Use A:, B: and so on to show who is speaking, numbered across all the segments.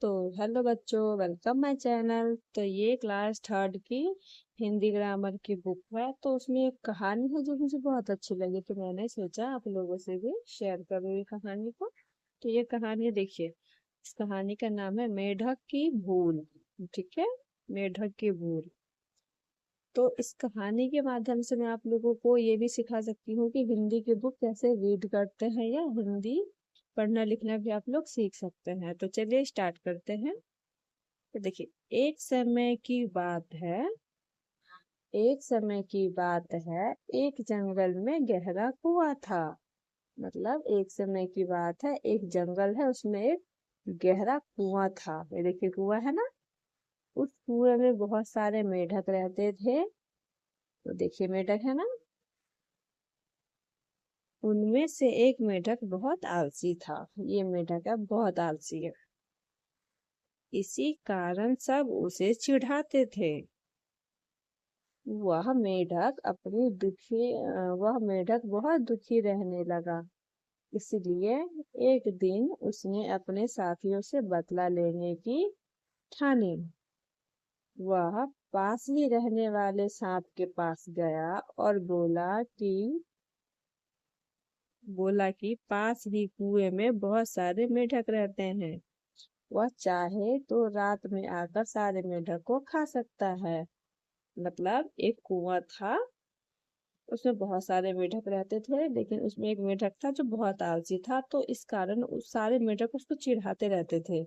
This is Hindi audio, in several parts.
A: तो हेलो बच्चों, वेलकम माय चैनल। तो ये क्लास थर्ड की हिंदी ग्रामर की बुक है। तो उसमें एक कहानी है जो मुझे बहुत अच्छी लगी, तो मैंने सोचा आप लोगों से भी शेयर करूँ ये कहानी को। तो ये कहानी देखिए, इस कहानी का नाम है मेढक की भूल। ठीक है, मेढक की भूल। तो इस कहानी के माध्यम से मैं आप लोगों को ये भी सिखा सकती हूँ कि हिंदी की बुक कैसे रीड करते हैं, या हिंदी पढ़ना लिखना भी आप लोग सीख सकते हैं। तो चलिए स्टार्ट करते हैं। तो देखिए, एक समय की बात है, एक जंगल में गहरा कुआं था। मतलब एक समय की बात है, एक जंगल है, उसमें एक गहरा कुआं था। ये देखिए कुआं है ना, उस कुएं में बहुत सारे मेढक रहते थे। तो देखिए मेढक है ना, उनमें से एक मेढक बहुत आलसी था। ये मेढक है बहुत आलसी है, इसी कारण सब उसे चिढ़ाते थे। वह मेढक बहुत दुखी रहने लगा। इसलिए एक दिन उसने अपने साथियों से बदला लेने की ठानी। वह पास ही रहने वाले सांप के पास गया और बोला कि पास ही कुएं में बहुत सारे मेढक रहते हैं। वह चाहे तो रात में आकर सारे मेढक को खा सकता है। मतलब एक कुआं था, उसमें बहुत सारे मेढक रहते थे, लेकिन उसमें एक मेढक था जो बहुत आलसी था, तो इस कारण उस सारे मेढक उसको चिढ़ाते रहते थे।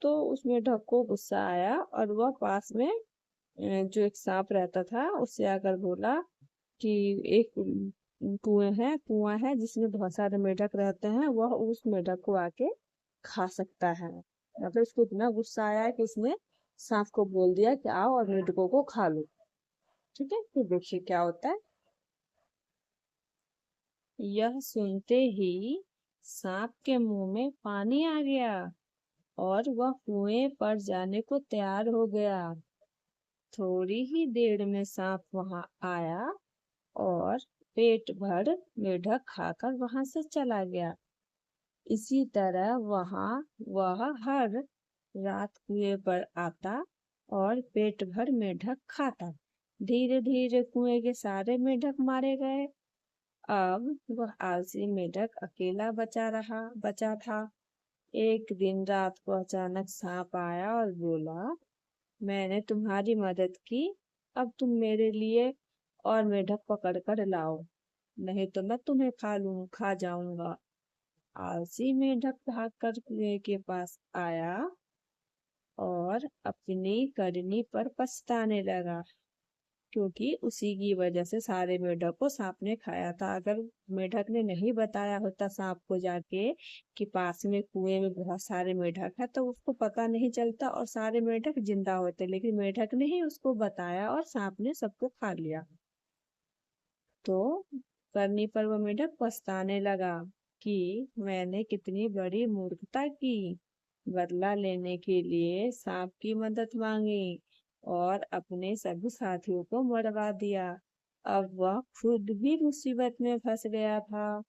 A: तो उस मेढक को गुस्सा आया और वह पास में जो एक सांप रहता था उससे आकर बोला कि एक कुआं है जिसमें बहुत सारे मेढक रहते हैं, वह उस मेढक को आके खा सकता है। मतलब इसको इतना गुस्सा आया कि इसने सांप को बोल दिया कि आओ और मेढकों को खा लो। ठीक है, फिर देखिए क्या होता है। यह सुनते ही सांप के मुंह में पानी आ गया और वह कुएं पर जाने को तैयार हो गया। थोड़ी ही देर में सांप वहां आया और पेट भर मेढक खाकर वहां से चला गया। इसी तरह वह हर रात कुएं पर आता और पेट भर मेढक खाता। धीरे धीरे कुएं के सारे मेढक मारे गए। अब वह आलसी मेढक अकेला बचा था। एक दिन रात को अचानक सांप आया और बोला, मैंने तुम्हारी मदद की, अब तुम मेरे लिए और मेढक पकड़ कर लाओ, नहीं तो मैं तुम्हें खा जाऊंगा। आलसी मेढक भागकर कुएं के पास आया और अपनी करनी पर पछताने लगा, क्योंकि उसी की वजह से सारे मेढक को सांप ने खाया था। अगर मेढक ने नहीं बताया होता सांप को जाके कि पास में कुएं में बहुत सारे मेढक है, तो उसको पता नहीं चलता और सारे मेढक जिंदा होते, लेकिन मेढक ने ही उसको बताया और सांप ने सबको खा लिया। तो करनी पर वो मेढक पछताने लगा कि मैंने कितनी बड़ी मूर्खता की। बदला लेने के लिए सांप की मदद मांगी और अपने सभी साथियों को मरवा दिया। अब वह खुद भी मुसीबत में फंस गया था।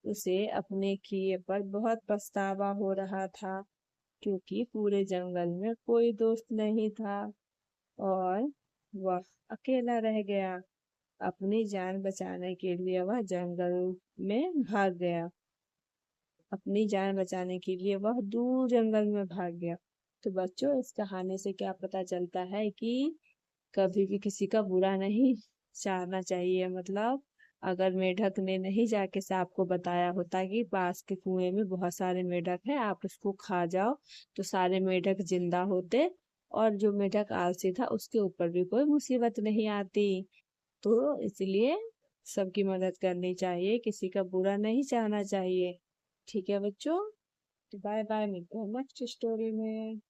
A: उसे अपने किए पर बहुत पछतावा हो रहा था, क्योंकि पूरे जंगल में कोई दोस्त नहीं था और वह अकेला रह गया। अपनी जान बचाने के लिए वह जंगल में भाग गया। अपनी जान बचाने के लिए वह दूर जंगल में भाग गया। तो बच्चों, इस कहानी से क्या पता चलता है कि कभी भी किसी का बुरा नहीं चाहना चाहिए। मतलब अगर मेढक ने नहीं जाके सांप को बताया होता कि पास के कुएं में बहुत सारे मेढक हैं, आप उसको खा जाओ, तो सारे मेढक जिंदा होते और जो मेढक आलसी था उसके ऊपर भी कोई मुसीबत नहीं आती। तो इसलिए सबकी मदद करनी चाहिए, किसी का बुरा नहीं चाहना चाहिए। ठीक है बच्चों, बाय बाय, मिलते हैं नेक्स्ट स्टोरी में।